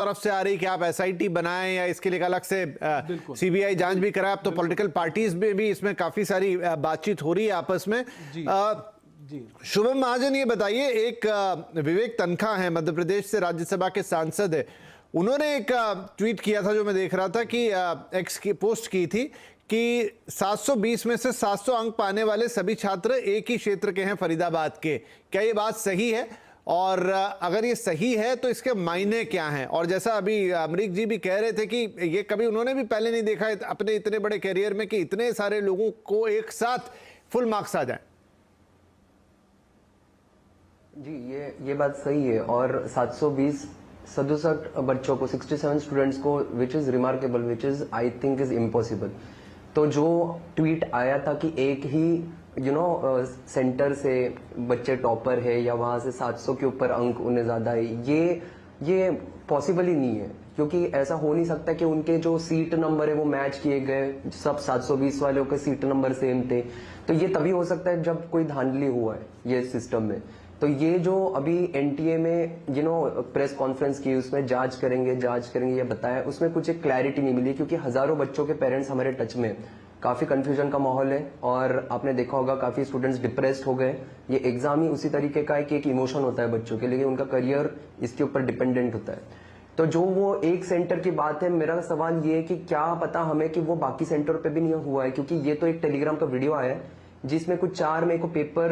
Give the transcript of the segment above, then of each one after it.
तरफ से आ रही कि आप एसआईटी बनाएं या इसके लिए अलग से सीबीआई जांच भी कराएं। अब तो पॉलिटिकल पार्टीज में भी इसमें काफी सारी बातचीत हो रही है आपस में। शुभम महाजन, ये बताइए, एक विवेक तन्खा है, मध्य प्रदेश से राज्यसभा के सांसद है, उन्होंने एक ट्वीट किया था जो मैं देख रहा था कि एक्स की पोस्ट की थी कि 720 में से 700 अंक पाने वाले सभी छात्र एक ही क्षेत्र के हैं, फरीदाबाद के। क्या ये बात सही है? और अगर ये सही है तो इसके मायने क्या हैं? और जैसा अभी अमरीक जी भी कह रहे थे कि ये कभी उन्होंने भी पहले नहीं देखा अपने इतने बड़े कैरियर में कि इतने सारे लोगों को एक साथ फुल मार्क्स आ जाए। जी, ये बात सही है। और 720 67 बच्चों को, 67 स्टूडेंट्स को, which is remarkable, which is I think is impossible. तो जो ट्वीट आया था कि एक ही सेंटर से बच्चे टॉपर है या वहां से 700 के ऊपर अंक उन्हें ज्यादा है, ये पॉसिबल ही नहीं है, क्योंकि ऐसा हो नहीं सकता कि उनके जो सीट नंबर है वो मैच किए गए, सब 720 वालों के सीट नंबर सेम थे। तो ये तभी हो सकता है जब कोई धांधली हुआ है ये सिस्टम में। तो ये जो अभी एनटीए में प्रेस कॉन्फ्रेंस की, उसमें जांच करेंगे ये बताया, उसमें कुछ एक क्लैरिटी नहीं मिली, क्योंकि हजारों बच्चों के पेरेंट्स हमारे टच में, काफी कंफ्यूजन का माहौल है। और आपने देखा होगा काफी स्टूडेंट्स डिप्रेस्ड हो गए। ये एग्जाम ही उसी तरीके का है कि एक इमोशन होता है बच्चों के लिए, उनका करियर इसके ऊपर डिपेंडेंट होता है। तो जो वो एक सेंटर की बात है, मेरा सवाल ये है कि क्या पता हमें कि वो बाकी सेंटर पे भी नहीं हुआ है, क्योंकि ये तो एक टेलीग्राम का वीडियो आया है जिसमें कुछ 4 मई को पेपर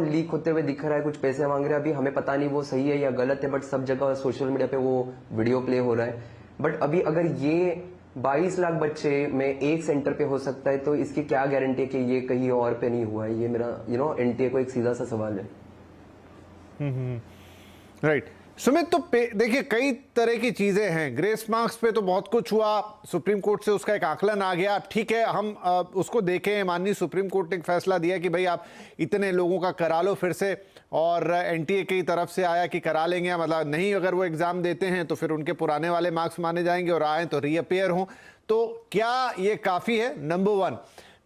लीक होते हुए दिख रहा है, कुछ पैसे मांग रहे हैं। अभी हमें पता नहीं वो सही है या गलत है, बट सब जगह सोशल मीडिया पे वो वीडियो प्ले हो रहा है। बट अभी अगर ये 22 लाख बच्चे में एक सेंटर पे हो सकता है, तो इसकी क्या गारंटी है कि ये कहीं और पे नहीं हुआ है? ये मेरा एनटीए को एक सीधा सा सवाल है। राइट सुमित, तो देखिए कई तरह की चीजें हैं। ग्रेस मार्क्स पे तो बहुत कुछ हुआ, सुप्रीम कोर्ट से उसका एक आकलन आ गया, ठीक है, हम उसको देखें। माननीय सुप्रीम कोर्ट ने एक फैसला दिया कि भाई आप इतने लोगों का करा लो फिर से, और एनटीए की तरफ से आया कि करा लेंगे, मतलब नहीं, अगर वो एग्जाम देते हैं तो फिर उनके पुराने वाले मार्क्स माने जाएंगे और आए तो रीअपेयर हों। तो क्या ये काफी है? नंबर 1।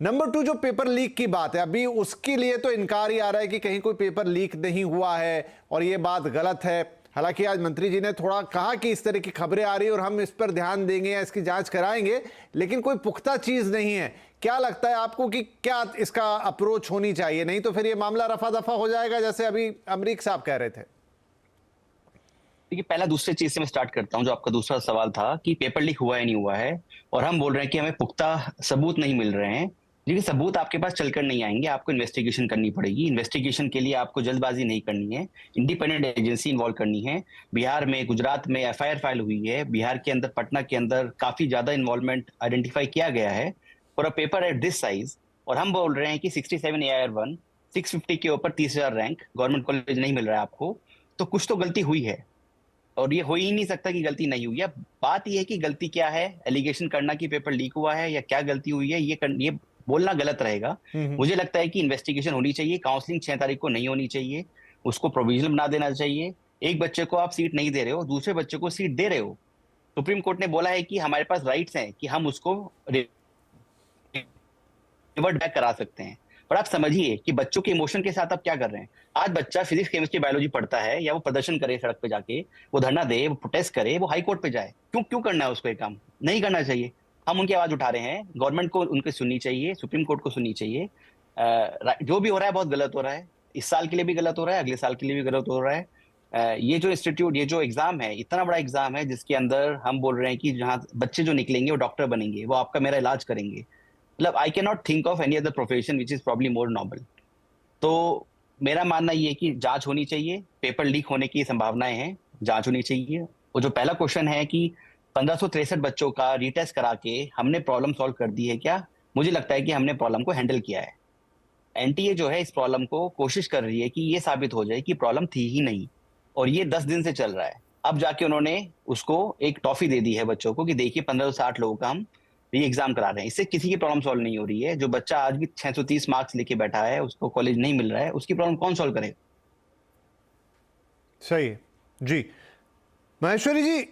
नंबर 2, जो पेपर लीक की बात है, अभी उसके लिए तो इनकार ही आ रहा है कि कहीं कोई पेपर लीक नहीं हुआ है और ये बात गलत है। हालांकि आज मंत्री जी ने थोड़ा कहा कि इस तरह की खबरें आ रही है और हम इस पर ध्यान देंगे या इसकी जांच कराएंगे, लेकिन कोई पुख्ता चीज नहीं है। क्या लगता है आपको कि क्या इसका अप्रोच होनी चाहिए? नहीं तो फिर ये मामला रफा दफा हो जाएगा, जैसे अभी अमरीक साहब कह रहे थे। देखिए, पहला दूसरे चीज से मैं स्टार्ट करता हूं। जो आपका दूसरा सवाल था कि पेपर लीक हुआ है नहीं हुआ है, और हम बोल रहे हैं कि हमें पुख्ता सबूत नहीं मिल रहे हैं। लेकिन सबूत आपके पास चलकर नहीं आएंगे, आपको इन्वेस्टिगेशन करनी पड़ेगी। इन्वेस्टिगेशन के लिए आपको जल्दबाजी नहीं करनी है, इंडिपेंडेंट एजेंसी इन्वॉल्व करनी है। बिहार में, गुजरात में एफआईआर फाइल हुई है, बिहार के अंदर, पटना के अंदर काफी ज्यादा इन्वॉल्वमेंट आइडेंटिफाई किया गया है for a paper at this size. और हम बोल रहे हैं कि 67 AIR1 650 के ऊपर 30,000 रैंक गवर्नमेंट कॉलेज नहीं मिल रहा है आपको, तो कुछ तो गलती हुई है। और ये हो ही नहीं सकता कि गलती नहीं हुई है। बात यह है कि गलती क्या है, एलिगेशन करना कि पेपर लीक हुआ है या क्या गलती हुई है, ये बोलना गलत रहेगा। मुझे लगता है कि इन्वेस्टिगेशन होनी चाहिए। काउंसलिंग 6 तारीख को नहीं होनी चाहिए, उसको प्रोविजनल बना देना चाहिए। एक बच्चे को आप सीट नहीं दे रहे हो, दूसरे बच्चे को सीट दे रहे हो। सुप्रीम कोर्ट ने बोला है कि हमारे पास राइट्स हैं कि हम उसको रिवर्ट बैक करा सकते हैं। पर आप समझिए कि बच्चों के इमोशन के साथ आप क्या कर रहे हैं। आज बच्चा फिजिक्स, केमिस्ट्री, बायोलॉजी पढ़ता है, या वो प्रदर्शन करे सड़क पे जाके, वो धरना दे, वो प्रोटेस्ट करे, वो हाई कोर्ट पे जाए, क्यों करना है उसको? ये काम नहीं करना चाहिए। हम उनकी आवाज उठा रहे हैं, गवर्नमेंट को उनकी सुननी चाहिए, सुप्रीम कोर्ट को सुननी चाहिए। जो भी हो रहा है बहुत गलत हो रहा है, इस साल के लिए भी गलत हो रहा है, अगले साल के लिए भी गलत हो रहा है। ये जो इंस्टीट्यूट, ये जो एग्जाम है, इतना बड़ा एग्जाम है जिसके अंदर हम बोल रहे हैं कि जहां बच्चे जो निकलेंगे वो डॉक्टर बनेंगे, वो आपका मेरा इलाज करेंगे। मतलब I can not think of any other profession which is probably more noble. तो मेरा मानना ये है कि जांच होनी चाहिए, पेपर लीक होने की संभावनाएं हैं, जांच होनी चाहिए। और जो पहला क्वेश्चन है कि 1563 बच्चों का रीटेस्ट करा के हमने प्रॉब्लम सॉल्व कर दी है क्या? मुझे लगता है कि हमने प्रॉब्लम को हैंडल किया है। एनटीए जो है इस प्रॉब्लम को कोशिश कर रही है कि ये साबित हो जाए कि प्रॉब्लम थी ही नहीं, और ये 10 दिन से चल रहा है। अब जाके उन्होंने उसको एक टॉफी दे दी है बच्चों को कि देखिए 1560 लोगों का हम री एग्जाम करा रहे हैं। इससे किसी की प्रॉब्लम सॉल्व नहीं हो रही है। जो बच्चा आज भी 630 मार्क्स लेके बैठा है, उसको कॉलेज नहीं मिल रहा है, उसकी प्रॉब्लम कौन सॉल्व करेगा? सही है जी। महेश्वरी जी,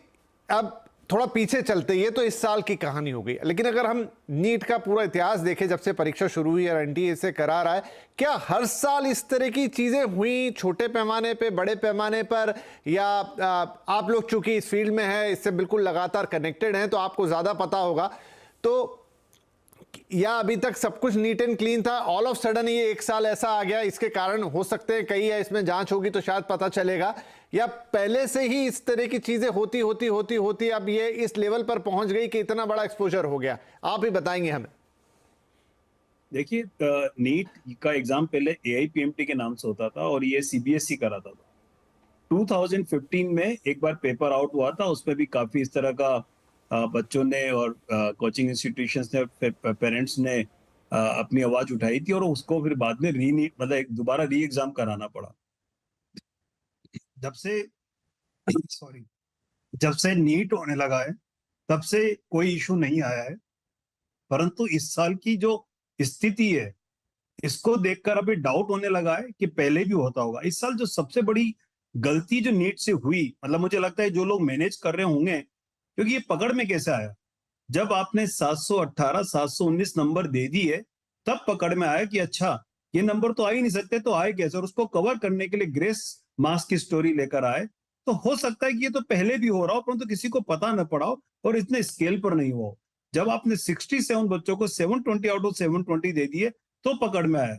अब थोड़ा पीछे चलते, ये तो इस साल की कहानी हो गई, लेकिन अगर हम नीट का पूरा इतिहास देखें जब से परीक्षा शुरू हुई और एनटीए से करा रहा है, क्या हर साल इस तरह की चीजें हुई, छोटे पैमाने पे, बड़े पैमाने पर, या आप लोग चूंकि इस फील्ड में है, इससे बिल्कुल लगातार कनेक्टेड हैं, तो आपको ज्यादा पता होगा, तो या अभी तक सब कुछ नीट एंड क्लीन था, ऑल ऑफ सडन ये एक साल ऐसा आ गया, इसके कारण हो सकते हैं कई, या इसमें जांच होगी तो शायद पता चलेगा, या पहले से ही इस तरह की चीजें होती अब ये इस लेवल पर पहुंच गई कि इतना बड़ा एक्सपोजर हो गया? आप ही बताएंगे हमें। देखिए, नीट का एग्जाम पहले एआईपीएमटी के नाम से होता था और ये सीबीएसई कराता था। 2015 में एक बार पेपर आउट हुआ था, उसमें भी काफी इस तरह का बच्चों ने और कोचिंग इंस्टीट्यूशंस ने, पेरेंट्स ने अपनी आवाज उठाई थी और उसको फिर बाद में मतलब दोबारा री एग्जाम कराना पड़ा। जब से नीट होने लगा है तब से कोई इशू नहीं आया है, परंतु इस साल की जो स्थिति है इसको देखकर अभी डाउट होने लगा है कि पहले भी होता होगा। इस साल जो सबसे बड़ी गलती जो नीट से हुई, मतलब मुझे लगता है जो लोग मैनेज कर रहे होंगे, क्योंकि ये पकड़ में कैसे आया, जब आपने 718 719 नंबर दे दिए तब पकड़ में आया कि अच्छा ये नंबर तो आ ही नहीं सकते, तो आए कैसे, और उसको कवर करने के लिए ग्रेस मार्क्स की स्टोरी लेकर आए। तो हो सकता है कि ये तो पहले भी हो रहा हो, परंतु किसी को पता न पड़ा हो और इतने स्केल पर नहीं हो। जब आपने 67 बच्चों को 720 आउट ऑफ 720 दे दिए तो पकड़ में आया।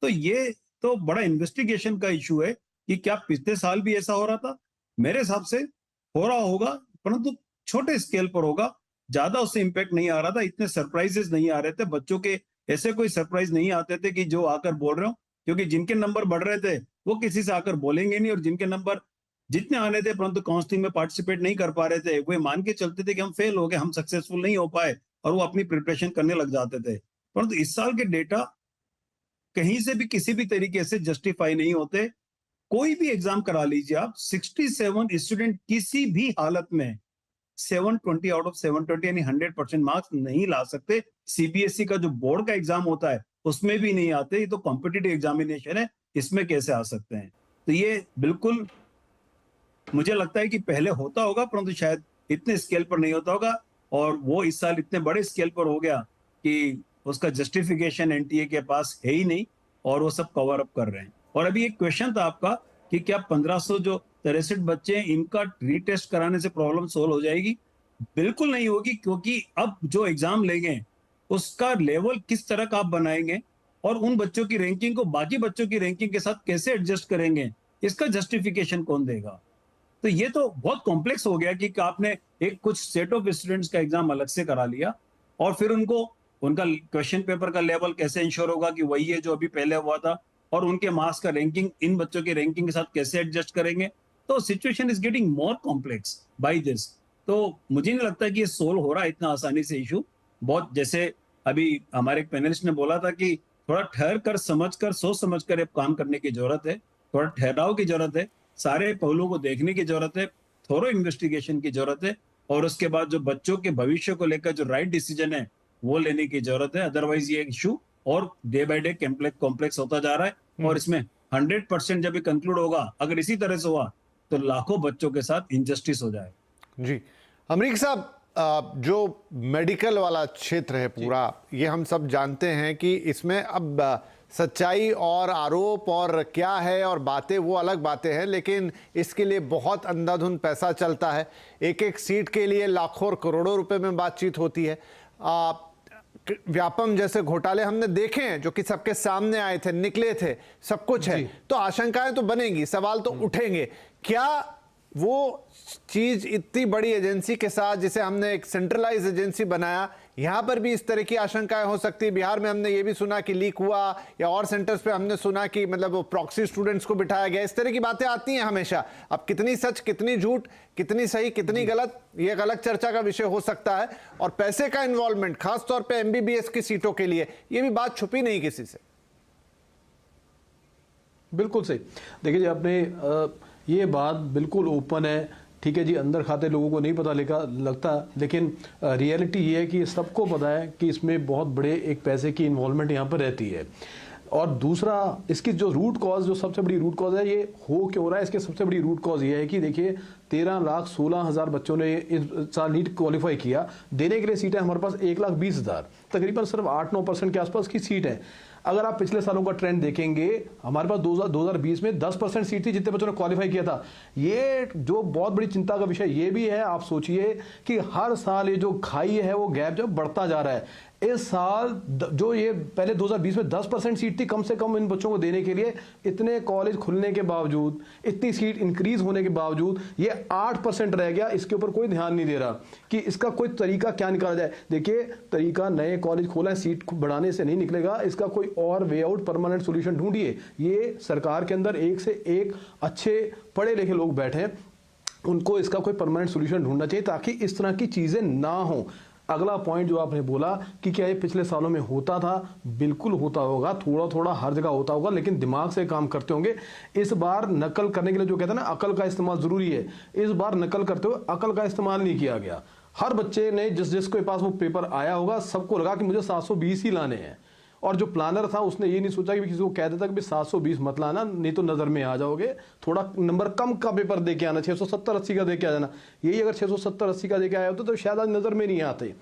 तो ये तो बड़ा इन्वेस्टिगेशन का इशू है कि क्या पिछले साल भी ऐसा हो रहा था? मेरे हिसाब से हो रहा होगा, परंतु छोटे स्केल पर होगा, ज्यादा उससे इंपैक्ट नहीं आ रहा था, इतने सरप्राइजेस नहीं आ रहे थे बच्चों के, ऐसे कोई सरप्राइज नहीं आते थे कि जो आकर बोल रहे हो, क्योंकि जिनके नंबर बढ़ रहे थे वो किसी से आकर बोलेंगे नहीं, और जिनके नंबर जितने आने थे परंतु काउंसलिंग में पार्टिसिपेट नहीं कर पा रहे थे, वो मान के चलते थे कि हम फेल हो गए, हम सक्सेसफुल नहीं हो पाए, और वो अपनी प्रिपरेशन करने लग जाते थे। परंतु इस साल के डेटा कहीं से भी किसी भी तरीके से जस्टिफाई नहीं होते। कोई भी एग्जाम करा लीजिए आप, 67 स्टूडेंट किसी भी हालत में 720 आउट ऑफ 720 यानी 100% मार्क्स नहीं ला सकते। सीबीएसई का जो बोर्ड का एग्जाम होता है उसमें भी नहीं आते, ये तो कॉम्पिटिटिव एग्जामिनेशन है, इसमें कैसे आ सकते हैं? तो ये बिल्कुल मुझे लगता है कि पहले होता होगा, परंतु शायद इतने स्केल पर नहीं होता होगा, और वो इस साल इतने बड़े स्केल पर हो गया कि उसका जस्टिफिकेशन एनटीए के पास है ही नहीं, और वो सब कवर अप कर रहे हैं। और अभी एक क्वेश्चन था आपका कि क्या 1500 जो 63 बच्चे हैं इनका रीटेस्ट कराने से प्रॉब्लम सोल्व हो जाएगी? बिल्कुल नहीं होगी, क्योंकि अब जो एग्जाम लेंगे उसका लेवल किस तरह का आप बनाएंगे और उन बच्चों की रैंकिंग को बाकी बच्चों की रैंकिंग के साथ कैसे एडजस्ट करेंगे, इसका जस्टिफिकेशन कौन देगा? तो ये तो बहुत कॉम्प्लेक्स हो गया कि आपने एक कुछ सेट ऑफ स्टूडेंट्स का एग्जाम अलग से करा लिया, और फिर उनको उनका क्वेश्चन पेपर का लेवल कैसे इंश्योर होगा कि वही है जो अभी पहले हुआ था, और उनके मार्क्स का रैंकिंग इन बच्चों की रैंकिंग के साथ कैसे एडजस्ट करेंगे? तो situation is getting more complex by this. तो मुझे नहीं लगता कि ये सोल्व हो रहा है इतना आसानी से इशू। बहुत, जैसे अभी हमारे एक पैनलिस्ट ने बोला था कि थोड़ा ठहर कर, समझ कर, सोच समझ कर काम करने की जरूरत है, थोड़ा ठहराव की जरूरत है, सारे पहलुओं को देखने की जरूरत है, थोड़ा इन्वेस्टिगेशन की जरूरत है, और उसके बाद जो बच्चों के भविष्य को लेकर जो राइट डिसीजन है वो लेने की जरूरत है। अदरवाइज ये इशू और डे बाय डे कॉम्प्लेक्स होता जा रहा है, और इसमें 100% जब ये कंक्लूड होगा, अगर इसी तरह से हुआ तो लाखों बच्चों के साथ इनजस्टिस हो जाए। जी अमरीक साहब, जो मेडिकल वाला क्षेत्र है पूरा, ये हम सब जानते हैं कि इसमें अब सच्चाई और आरोप और क्या है और बातें वो अलग बातें हैं, लेकिन इसके लिए बहुत अंधाधुंध पैसा चलता है। एक एक सीट के लिए लाखों और करोड़ों रुपए में बातचीत होती है। व्यापम जैसे घोटाले हमने देखे हैं जो कि सबके सामने आए थे, निकले थे, सब कुछ है, तो आशंकाएं तो बनेंगी, सवाल तो उठेंगे। क्या वो चीज इतनी बड़ी एजेंसी के साथ, जिसे हमने एक सेंट्रलाइज एजेंसी बनाया, यहां पर भी इस तरह की आशंकाएं हो सकती है? बिहार में हमने ये भी सुना कि लीक हुआ, या और सेंटर्स पे हमने सुना कि मतलब वो प्रॉक्सी स्टूडेंट्स को बिठाया गया, इस तरह की बातें आती हैं हमेशा। अब कितनी सच, कितनी झूठ, कितनी सही, कितनी गलत, ये एक अलग चर्चा का विषय हो सकता है। और पैसे का इन्वॉल्वमेंट खासतौर पर एमबीबीएस की सीटों के लिए, ये भी बात छुपी नहीं किसी से। बिल्कुल सही। देखिए जी, आपने ये बात बिल्कुल ओपन है, ठीक है जी, अंदर खाते लोगों को नहीं पता लगता, लेकिन रियलिटी ये है कि सबको पता है कि इसमें बहुत बड़े एक पैसे की इन्वॉल्वमेंट यहाँ पर रहती है। और दूसरा, इसकी जो रूट कॉज, जो सबसे बड़ी रूट कॉज है, ये हो क्यों रहा है, इसके सबसे बड़ी रूट कॉज ये है कि देखिए 13,16,000 बच्चों ने इस साल नीट क्वालिफाई किया। देने के लिए सीटें हमारे पास 1,20,000, तकरीबन सिर्फ 8-9% के आसपास की सीट है। अगर आप पिछले सालों का ट्रेंड देखेंगे, हमारे पास 2020 में 10% सीट थी जितने बच्चों ने क्वालिफाई किया था। ये जो बहुत बड़ी चिंता का विषय ये भी है, आप सोचिए कि हर साल ये जो खाई है वो गैप जो बढ़ता जा रहा है। इस साल जो ये पहले 2020 में 10% सीट थी कम से कम इन बच्चों को देने के लिए, इतने कॉलेज खुलने के बावजूद, इतनी सीट इंक्रीज होने के बावजूद ये 8% रह गया। इसके ऊपर कोई ध्यान नहीं दे रहा कि इसका कोई तरीका क्या निकाला जाए। देखिए, तरीका नए कॉलेज खोला है, सीट बढ़ाने से नहीं निकलेगा, इसका कोई और वे आउट, परमानेंट सोल्यूशन ढूंढिए। ये सरकार के अंदर एक से एक अच्छे पढ़े लिखे लोग बैठे हैं, उनको इसका कोई परमानेंट सोल्यूशन ढूंढना चाहिए ताकि इस तरह की चीजें ना हो। अगला पॉइंट जो आपने बोला कि क्या ये पिछले सालों में होता था, बिल्कुल होता होगा, थोड़ा थोड़ा हर जगह होता होगा, लेकिन दिमाग से काम करते होंगे। इस बार नकल करने के लिए जो कहते हैं ना, अकल का इस्तेमाल जरूरी है, इस बार नकल करते हुए अकल का इस्तेमाल नहीं किया गया। हर बच्चे ने जिसके पास वो पेपर आया होगा, सबको लगा कि मुझे 720 ही लाने हैं, और जो प्लानर था उसने ये नहीं सोचा कि किसी को कह देता कि 720 मत लाना, नहीं तो नजर में आ जाओगे, थोड़ा नंबर कम का पेपर दे के आना, 670-80 का दे के आ जाना। यही अगर 670-80 का दे के आया होता तो शायद आज नजर में नहीं आते।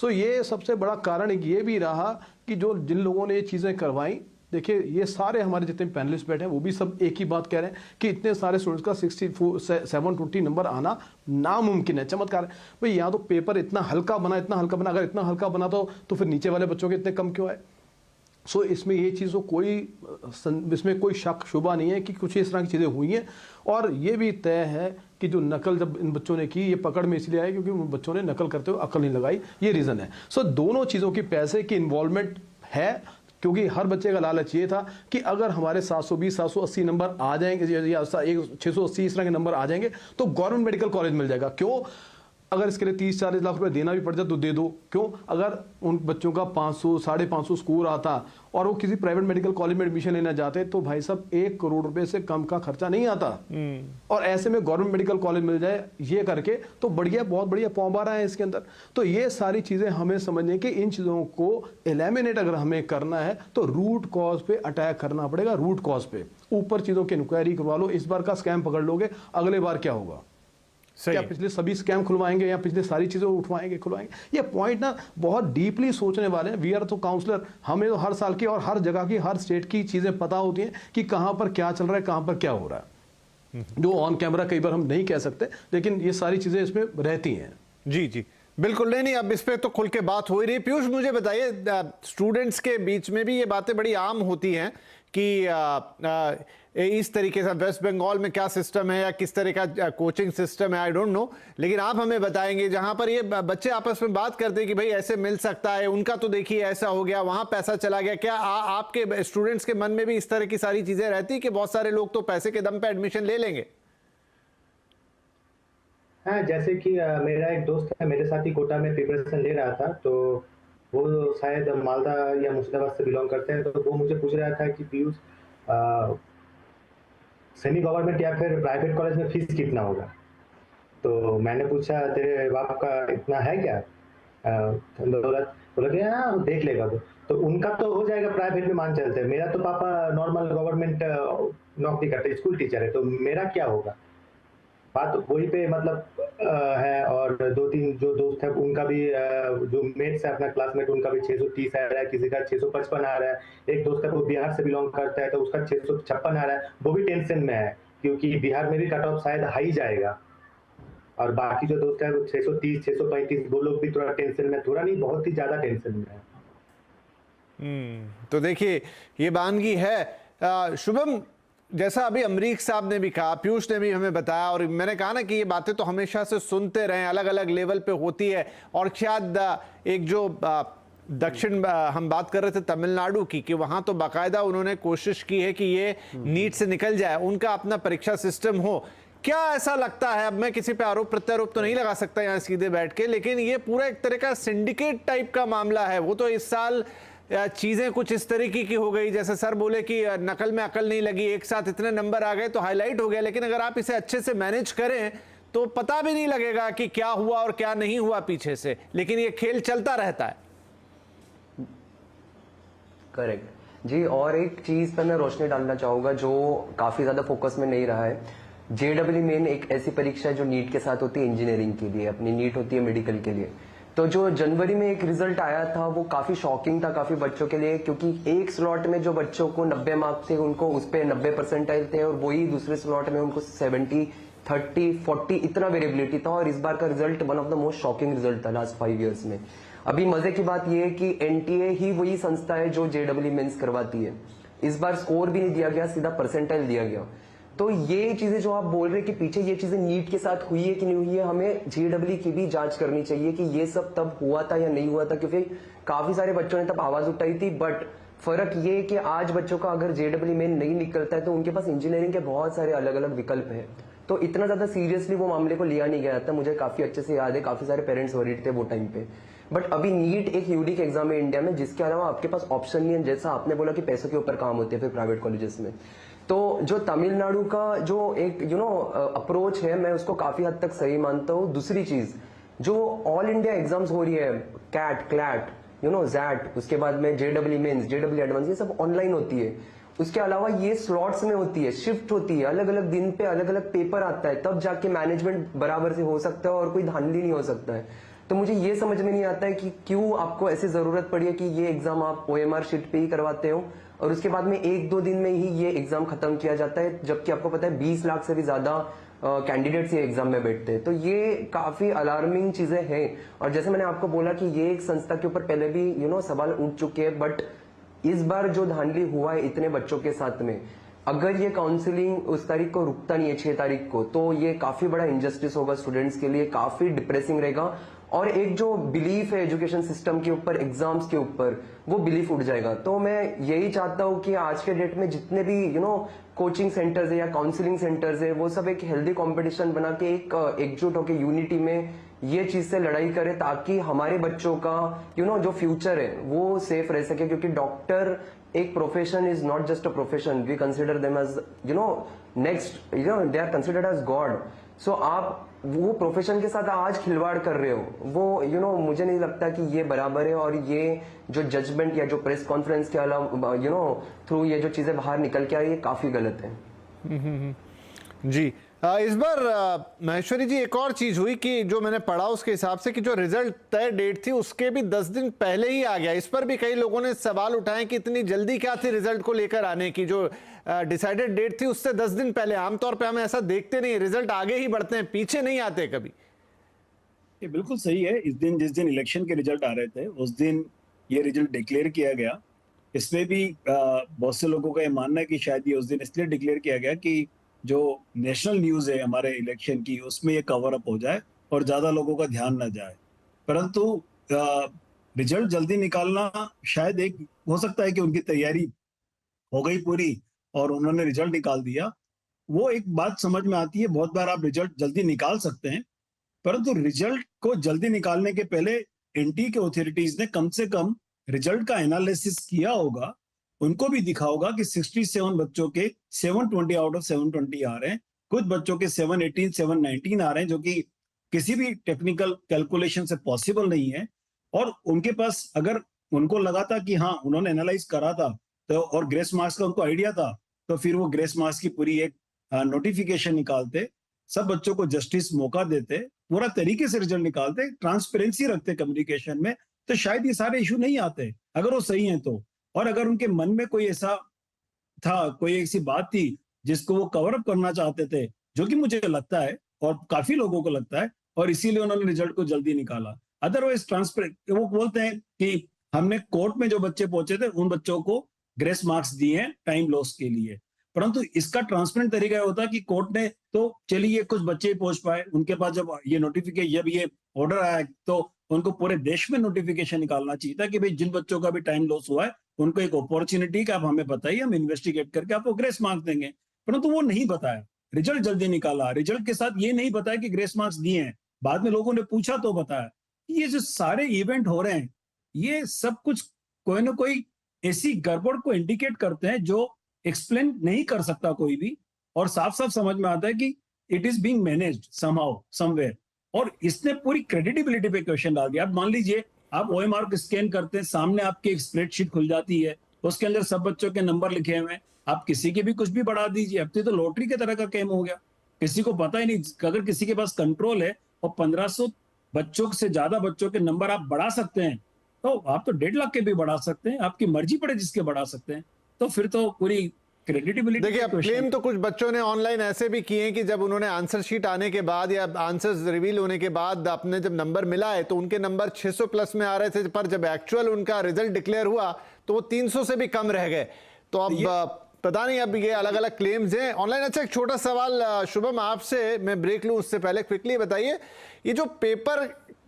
सो ये सबसे बड़ा कारण ये भी रहा कि जो जिन लोगों ने ये चीजें करवाई, देखिए ये सारे हमारे जितने पैनलिस्ट बैठे हैं वो भी सब एक ही बात कह रहे हैं कि इतने सारे स्टूडेंट्स का 720 नंबर आना नामुमकिन है, चमत्कार है। भाई यहाँ तो पेपर इतना हल्का बना, इतना हल्का बना, अगर इतना हल्का बना तो फिर नीचे वाले बच्चों के इतने कम क्यों आए? सो इसमें ये चीज़ों इसमें कोई शक शुबा नहीं है कि कुछ इस तरह की चीज़ें हुई हैं। और ये भी तय है कि जो नकल जब इन बच्चों ने की, ये पकड़ में इसलिए आए क्योंकि उन बच्चों ने नकल करते हुए अकल नहीं लगाई, ये रीज़न है। सो दोनों चीज़ों की पैसे की इन्वॉल्वमेंट है, क्योंकि हर बच्चे का लालच ये था कि अगर हमारे 720-780 नंबर आ जाएंगे या 680 इस तरह के नंबर आ जाएंगे तो गवर्नमेंट मेडिकल कॉलेज मिल जाएगा। क्यों? अगर इसके लिए 30-40 लाख रुपए देना भी पड़ जाए तो दे दो। क्यों? अगर उन बच्चों का 500-550 स्कोर आता और वो किसी प्राइवेट मेडिकल कॉलेज में एडमिशन लेना जाते तो भाई साहब 1 करोड़ रुपए से कम का खर्चा नहीं आता। और ऐसे में गवर्नमेंट मेडिकल कॉलेज मिल जाए ये करके तो बढ़िया, बहुत बढ़िया पौबारा है इसके अंदर। तो ये सारी चीजें हमें समझने कि इन चीजों को एलिमिनेट अगर हमें करना है तो रूट कॉज पे अटैक करना पड़ेगा। रूट कॉज पे ऊपर चीजों की इंक्वायरी करवा लो। इस बार का स्कैम पकड़ लोगे, अगले बार क्या होगा? क्या पिछले सभी स्कैम खुलवाएंगे या पिछले सारी चीजें उठवाएंगे, खुलवाएंगे? ये पॉइंट ना बहुत डीपली सोचने वाले हैं। वी आर तो काउंसलर, हमें तो हर साल की और हर जगह की, हर स्टेट की चीजें पता होती हैं कि कहां पर क्या चल रहा है, कहां पर क्या हो रहा है, जो ऑन कैमरा कई बार हम नहीं कह सकते, लेकिन ये सारी चीजें इसमें रहती हैं। जी जी बिल्कुल। नहीं, अब इस पे तो खुल के बात हो ही रही। पीयूष, मुझे बताइए, स्टूडेंट्स के बीच में भी ये बातें बड़ी आम होती हैं कि इस तरीके से वेस्ट बंगाल में क्या सिस्टम है या किस तरह का कोचिंग सिस्टम है, आई डोंट नो, लेकिन आप हमें बताएंगे जहां पर ये बच्चे आपस में बात करते हैं कि भाई ऐसे मिल सकता है, उनका तो देखिए ऐसा हो गया, वहां पैसा चला गया। क्या आपके स्टूडेंट्स के मन में भी इस तरह की सारी चीजें रहती कि बहुत सारे लोग तो पैसे के दम पे एडमिशन ले लेंगे? हाँ, जैसे कि मेरा एक दोस्त है, मेरे साथ ही कोटा में प्रिपरेशन ले रहा था, तो वो शायद मालदा या मुर्शिदाबाद से बिलोंग करते हैं। तो वो मुझे पूछ रहा था कि पीयूष, सेमी गवर्नमेंट या फिर प्राइवेट कॉलेज में फीस कितना होगा? तो मैंने पूछा, तेरे बाप का इतना है क्या दौलत? बोला कि हाँ, देख लेगा। तो उनका तो हो जाएगा प्राइवेट में, मान चलते हैं। मेरा तो पापा नॉर्मल गवर्नमेंट नौकरी करते, स्कूल टीचर है, तो मेरा क्या होगा? बात वही पे मतलब है। और 2-3 जो दोस्त है उनका भी जो मेट्स है अपना क्लासमेट, उनका भी 630 आ रहा है, किसी का 655 आ रहा है। एक दोस्त है वो बिहार से बिलोंग करता है तो उसका 656 आ रहा है। वो भी टेंशन में है क्योंकि बिहार में भी कट ऑफ शायद हाई जाएगा। और बाकी जो दोस्त है वो 630, 635, वो लोग भी थोड़ा टेंशन में, थोड़ा नहीं बहुत ही ज्यादा टेंशन में है। तो देखिए ये बानगी है। शुभम, जैसा अभी अमरीक साहब ने भी कहा, पीयूष ने भी हमें बताया, और मैंने कहा ना कि ये बातें तो हमेशा से सुनते रहे, अलग अलग लेवल पे होती है। और शायद एक जो दक्षिण हम बात कर रहे थे तमिलनाडु की, कि वहां तो बाकायदा उन्होंने कोशिश की है कि ये नीट से निकल जाए, उनका अपना परीक्षा सिस्टम हो। क्या ऐसा लगता है, अब मैं किसी पे आरोप प्रत्यारोप तो नहीं लगा सकता यहाँ सीधे बैठ के, लेकिन ये पूरा एक तरह का सिंडिकेट टाइप का मामला है। वो तो इस साल चीजें कुछ इस तरीके की हो गई, जैसे सर बोले कि नकल में अकल नहीं लगी, एक साथ इतने नंबर आ गए तो हाईलाइट हो गया। लेकिन अगर आप इसे अच्छे से मैनेज करें तो पता भी नहीं लगेगा कि क्या हुआ और क्या नहीं हुआ पीछे से, लेकिन ये खेल चलता रहता है। करेक्ट जी। और एक चीज पर मैं रोशनी डालना चाहूंगा जो काफी ज्यादा फोकस में नहीं रहा है, जेडब्ल्यू मेन एक ऐसी परीक्षा है जो नीट के साथ होती है इंजीनियरिंग के लिए, अपनी नीट होती है मेडिकल के लिए। तो जो जनवरी में एक रिजल्ट आया था वो काफी शॉकिंग था काफी बच्चों के लिए, क्योंकि एक स्लॉट में जो बच्चों को 90 मार्क्स थे उनको उस पे 90 परसेंटाइल थे, और वही दूसरे स्लॉट में उनको 70, 30, 40 इतना वेरिएबिलिटी था। और इस बार का result one of the most shocking result था लास्ट 5 इयर्स में। अभी मजे की बात यह है कि एनटीए ही वही संस्था है जो जेडब्ल्यू मेंस करवाती है। इस बार स्कोर भी नहीं दिया गया, सीधा परसेंटाइल दिया गया। तो ये चीजें जो आप बोल रहे हैं कि पीछे ये चीजें नीट के साथ हुई है कि नहीं हुई है, हमें जेडब्ल्यू की भी जांच करनी चाहिए कि ये सब तब हुआ था या नहीं हुआ था, क्योंकि काफी सारे बच्चों ने तब आवाज उठाई थी। बट फर्क ये है कि आज बच्चों का अगर जेडब्ल्यू मेन नहीं निकलता है तो उनके पास इंजीनियरिंग के बहुत सारे अलग अलग विकल्प है। तो इतना ज्यादा सीरियसली वो मामले को लिया नहीं गया था, मुझे काफी अच्छे से याद है। काफी सारे पेरेंट्स वरीड थे वो टाइम पे। बट अभी नीट एक यूनिक एग्जाम है इंडिया में, जिसके अलावा आपके पास ऑप्शन नहीं है। जैसा आपने बोला कि पैसों के ऊपर काम होते हैं फिर प्राइवेट कॉलेजेस में, तो जो तमिलनाडु का जो एक अप्रोच है, मैं उसको काफी हद तक सही मानता हूँ। दूसरी चीज, जो ऑल इंडिया एग्जाम्स हो रही है, कैट, क्लैट, जैट, उसके बाद में जेडब्ल्यू मेंस, जेडब्ल्यू एडवांस, ये सब ऑनलाइन होती है। उसके अलावा ये स्लॉट्स में होती है, शिफ्ट होती है, अलग अलग दिन पे अलग अलग पेपर आता है, तब जाके मैनेजमेंट बराबर से हो सकता है और कोई धांधली नहीं हो सकता है। तो मुझे ये समझ में नहीं आता है कि क्यों आपको ऐसी जरूरत पड़ी है कि ये एग्जाम आप ओएमआर शीट पे ही करवाते हो और उसके बाद में 1-2 दिन में ही ये एग्जाम खत्म किया जाता है, जबकि आपको पता है 20 लाख से भी ज्यादा कैंडिडेट्स ये एग्जाम में बैठते हैं। तो ये काफी अलार्मिंग चीजें हैं। और जैसे मैंने आपको बोला कि ये एक संस्था के ऊपर पहले भी सवाल उठ चुके हैं, बट इस बार जो धांधली हुआ है इतने बच्चों के साथ में, अगर ये काउंसलिंग उस तारीख को रुकता नहीं है 6 तारीख को, तो ये काफी बड़ा इंजस्टिस होगा स्टूडेंट्स के लिए, काफी डिप्रेसिंग रहेगा। और एक जो बिलीफ है एजुकेशन सिस्टम के ऊपर, एग्जाम्स के ऊपर, वो बिलीफ उठ जाएगा। तो मैं यही चाहता हूँ कि आज के डेट में जितने भी कोचिंग सेंटर्स है या काउंसलिंग सेंटर्स है, वो सब एक हेल्दी कंपटीशन बना के एक एकजुट होकर यूनिटी में ये चीज से लड़ाई करे, ताकि हमारे बच्चों का जो फ्यूचर है वो सेफ रह सके। क्योंकि डॉक्टर एक profession is not just a profession, we consider them as next, they are considered as god. So आप वो प्रोफेशन के साथ आज खिलवाड़ कर रहे हो, वो मुझे नहीं लगता कि ये बराबर है। और ये जो जजमेंट या जो प्रेस कॉन्फ्रेंस के अलावा थ्रू ये जो चीजें बाहर निकल के आई, ये काफी गलत है। जी इस बार महेश्वरी जी एक और चीज हुई कि जो मैंने पढ़ा उसके हिसाब से कि जो रिजल्ट तय डेट थी उसके भी 10 दिन पहले ही आ गया। इस पर भी कई लोगों ने सवाल उठाए कि इतनी जल्दी क्या थी रिजल्ट को लेकर आने की, जो डिसाइडेड डेट थी उससे 10 दिन पहले। आमतौर पे हम ऐसा देखते नहीं, रिजल्ट आगे ही बढ़ते हैं, पीछे नहीं आते कभी। ये बिल्कुल सही है। जिस दिन इलेक्शन के रिजल्ट आ रहे थे उस दिन ये रिजल्ट डिक्लेयर किया गया। इसमें भी बहुत से लोगों का ये मानना है कि शायद ये उस दिन इसलिए डिक्लेयर किया गया कि जो नेशनल न्यूज है हमारे इलेक्शन की उसमें ये कवर अप हो जाए और ज्यादा लोगों का ध्यान न जाए। परंतु रिजल्ट जल्दी निकालना शायद एक हो सकता है कि उनकी तैयारी हो गई पूरी और उन्होंने रिजल्ट निकाल दिया। वो एक बात समझ में आती है, बहुत बार आप रिजल्ट जल्दी निकाल सकते हैं, परंतु रिजल्ट को जल्दी निकालने के पहले एनटी के अथॉरिटीज ने कम से कम रिजल्ट का एनालिसिस किया होगा। उनको भी दिखा होगा कि 67 बच्चों के 720 आउट ऑफ 720 आ रहे हैं, कुछ बच्चों के 718, 719 आ रहे हैं, जो कि किसी भी टेक्निकल कैलकुलेशन से पॉसिबल नहीं है। और उनके पास अगर उनको लगा था कि हाँ उन्होंने एनालाइज करा था तो और ग्रेस मार्क्स का उनको आइडिया था, तो फिर वो ग्रेस मार्क्स की पूरी एक नोटिफिकेशन निकालते, सब बच्चों को जस्टिस मौका देते, पूरा तरीके से रिजल्ट निकालते, ट्रांसपेरेंसी रखते कम्युनिकेशन में, तो शायद ये सारे इशू नहीं आते अगर वो सही हैं तो। और अगर उनके मन में कोई ऐसा था, कोई ऐसी बात थी जिसको वो कवर अप करना चाहते थे, जो कि मुझे लगता है और काफी लोगों को लगता है, और इसीलिए उन्होंने रिजल्ट को जल्दी निकाला। अदरवाइज ट्रांसपेरेंट, वो बोलते हैं कि हमने कोर्ट में जो बच्चे पहुंचे थे उन बच्चों को ग्रेस मार्क्स दिए हैं टाइम लॉस के लिए, परंतु इसका ट्रांसपेरेंट तरीका होता कि कोर्ट ने तो चलिए कुछ बच्चे पहुंच पाए, उनके पास जब ये नोटिफिकेशन, जब ये ऑर्डर आया तो उनको पूरे देश में नोटिफिकेशन निकालना चाहिए था कि भाई जिन बच्चों का भी टाइम लॉस हुआ है उनको एक अपॉर्चुनिटी कि आप हमें बताइए, हम इन्वेस्टिगेट करके आपको ग्रेस मार्क्स देंगे। परंतु वो नहीं बताया, रिजल्ट जल्दी निकाला, रिजल्ट के साथ ये नहीं बताया कि ग्रेस मार्क्स दिए हैं। बाद में लोगों ने पूछा तो बताया। ये जो सारे इवेंट हो रहे हैं ये सब कुछ कोई ना कोई ऐसी गड़बड़ को इंडिकेट करते हैं जो एक्सप्लेन नहीं कर सकता कोई भी, और साफ साफ समझ में आता है कि it is being managed somehow somewhere. और इसने पूरी क्रेडिबिलिटी पे क्वेश्चन डाल दिया। अब मान लीजिए आप ओएमआर को स्कैन करते हैं, सामने आपकी एक स्प्रेडशीट खुल जाती है, उसके अंदर सब बच्चों के नंबर लिखे हुए हैं, आप किसी के भी कुछ भी बढ़ा दीजिए। अब तो लॉटरी की तरह का गेम हो गया। किसी को पता ही नहीं। अगर किसी के पास कंट्रोल है और 1500 बच्चों से ज्यादा बच्चों के नंबर आप बढ़ा सकते हैं, तो आप तो 1.5 लाख के भी बढ़ा सकते हैं, आपकी मर्जी पड़े जिसके बढ़ा सकते हैं। तो फिर तो पूरी क्रेडिबिलिटी देखिए, अब क्लेम तो कुछ बच्चों ने ऑनलाइन ऐसे भी किए हैं कि जब उन्होंने आंसर शीट आने के बाद या आंसर्स रिवील होने के बाद अपने जब नंबर मिला है तो उनके नंबर 600 प्लस में आ रहे थे, पर जब एक्चुअल उनका रिजल्ट डिक्लेयर हुआ तो वो 300 से भी कम रह गए। तो अब पता नहीं, अब ये अलग अलग क्लेम्स हैं ऑनलाइन। अच्छा, एक छोटा सवाल शुभम आपसे, मैं ब्रेक लूं उससे पहले क्विकली बताइए, ये जो पेपर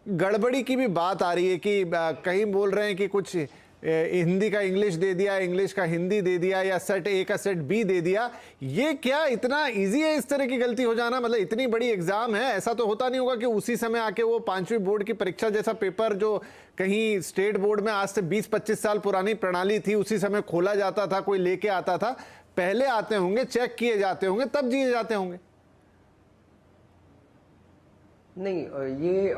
गड़बड़ी की भी बात आ रही है कि कहीं बोल रहे हैं कि कुछ हिंदी का इंग्लिश दे दिया, इंग्लिश का हिंदी दे दिया, या सेट ए का सेट बी दे दिया, ये क्या इतना इजी है इस तरह की गलती हो जाना? मतलब इतनी बड़ी एग्जाम है, ऐसा तो होता नहीं होगा कि उसी समय आके वो 5वीं बोर्ड की परीक्षा जैसा पेपर जो कहीं स्टेट बोर्ड में आज से 20-25 साल पुरानी प्रणाली थी, उसी समय खोला जाता था, कोई लेके आता था, पहले आते होंगे, चेक किए जाते होंगे, तब दिए जाते होंगे? नहीं, ये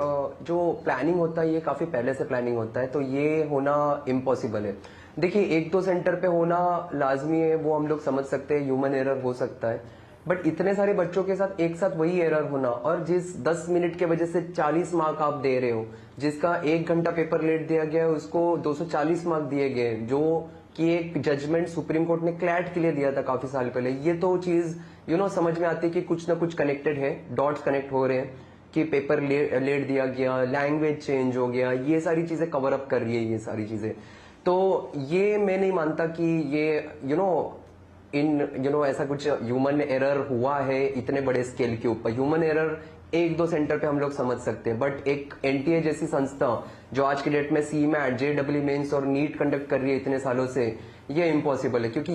जो प्लानिंग होता है ये काफी पहले से प्लानिंग होता है, तो ये होना इम्पॉसिबल है। देखिए, 1-2 सेंटर पे होना लाजमी है, वो हम लोग समझ सकते हैं, ह्यूमन एरर हो सकता है, बट इतने सारे बच्चों के साथ एक साथ वही एरर होना, और जिस 10 मिनट के वजह से 40 मार्क आप दे रहे हो, जिसका 1 घंटा पेपर लेट दिया गया है उसको 240 मार्क दिए गए, जो कि एक जजमेंट सुप्रीम कोर्ट ने क्लैट के लिए दिया था काफी साल पहले। ये तो चीज समझ में आती है कि कुछ ना कुछ कनेक्टेड है, डॉट्स कनेक्ट हो रहे हैं कि पेपर लेट दिया गया, लैंग्वेज चेंज हो गया, ये सारी चीजें कवर अप कर रही है ये सारी चीजें। तो ये मैं नहीं मानता कि ये ऐसा कुछ ह्यूमन एरर हुआ है इतने बड़े स्केल के ऊपर। ह्यूमन एरर 1-2 सेंटर पे हम लोग समझ सकते हैं, बट एक एनटीए जैसी संस्था जो आज के डेट में सीमैट, जेडब्ल्यू मेंस और नीट कंडक्ट कर रही है इतने सालों से, ये इम्पॉसिबल है, क्योंकि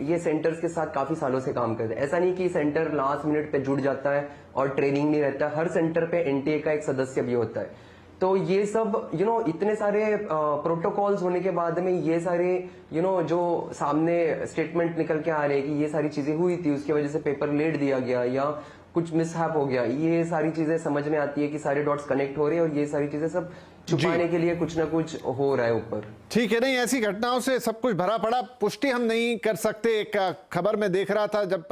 ये सेंटर्स के साथ काफी सालों से काम करते हैं। ऐसा नहीं कि सेंटर लास्ट मिनट पे जुड़ जाता है और ट्रेनिंग नहीं रहता, हर सेंटर पे एनटीए का एक सदस्य भी होता है। तो ये सब इतने सारे प्रोटोकॉल्स होने के बाद में ये सारे जो सामने स्टेटमेंट निकल के आ रहे हैं कि ये सारी चीजें हुई थी, उसकी वजह से पेपर लेट दिया गया या कुछ मिसहैप हो गया, ये सारी चीजें समझ में आती है कि सारे डॉट्स कनेक्ट हो रहे हैं, और ये सारी चीजें सब छुपाने के लिए कुछ ना कुछ हो रहा है ऊपर। ठीक है, नहीं ऐसी घटनाओं से सब कुछ भरा पड़ा, पुष्टि हम नहीं कर सकते। एक खबर में देख रहा था जब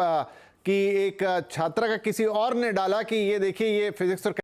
कि एक छात्रा का किसी और ने डाला कि ये देखिए, ये फिजिक्स और